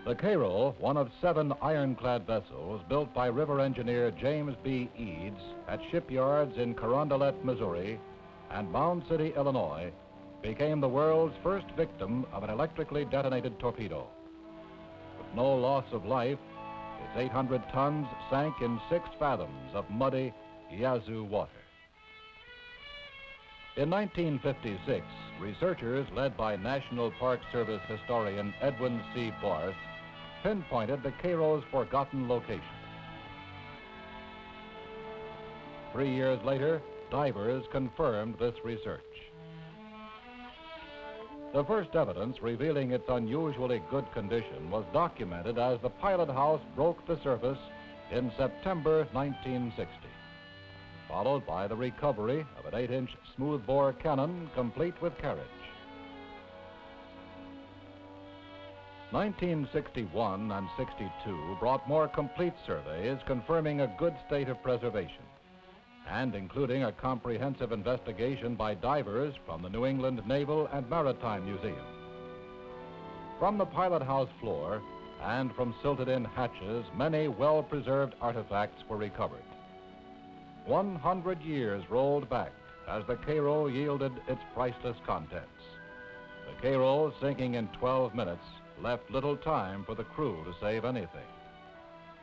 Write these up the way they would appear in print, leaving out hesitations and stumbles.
The Cairo, one of 7 ironclad vessels built by river engineer James B. Eads at shipyards in Carondelet, Missouri, and Mound City, Illinois, became the world's first victim of an electrically detonated torpedo. With no loss of life, its 800 tons sank in 6 fathoms of muddy Yazoo water. In 1956, researchers led by National Park Service historian Edwin C. Barth pinpointed the Cairo's forgotten location. 3 years later, divers confirmed this research. The first evidence revealing its unusually good condition was documented as the pilot house broke the surface in September 1960, followed by the recovery of an 8-inch smoothbore cannon complete with carriage. 1961 and 62 brought more complete surveys confirming a good state of preservation, and including a comprehensive investigation by divers from the New England Naval and Maritime Museum. From the pilot house floor and from silted-in hatches, many well-preserved artifacts were recovered. 100 years rolled back as the Cairo yielded its priceless contents. The Cairo, sinking in 12 minutes, left little time for the crew to save anything.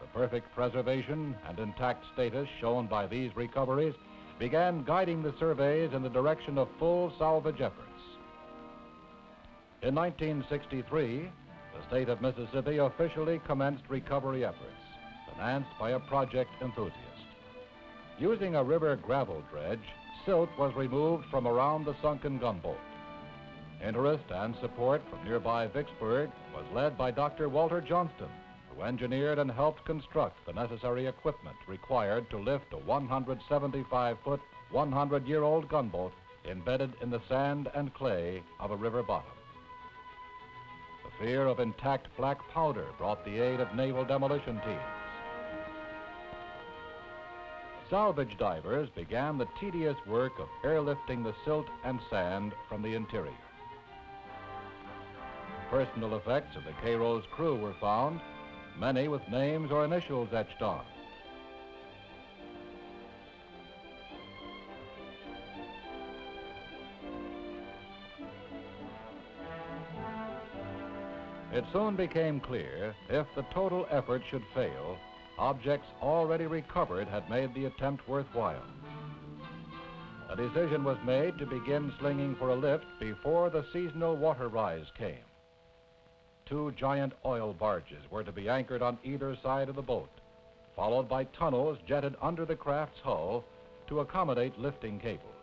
The perfect preservation and intact status shown by these recoveries began guiding the surveys in the direction of full salvage efforts. In 1963, the state of Mississippi officially commenced recovery efforts, financed by a project enthusiast. Using a river gravel dredge, silt was removed from around the sunken gunboat. Interest and support from nearby Vicksburg was led by Dr. Walter Johnston, who engineered and helped construct the necessary equipment required to lift a 175-foot, 100-year-old gunboat embedded in the sand and clay of a river bottom. The fear of intact black powder brought the aid of naval demolition teams. Salvage divers began the tedious work of airlifting the silt and sand from the interior. Personal effects of the Cairo's crew were found, many with names or initials etched on. It soon became clear, if the total effort should fail, objects already recovered had made the attempt worthwhile. A decision was made to begin slinging for a lift before the seasonal water rise came. 2 giant oil barges were to be anchored on either side of the boat, followed by tunnels jetted under the craft's hull to accommodate lifting cables.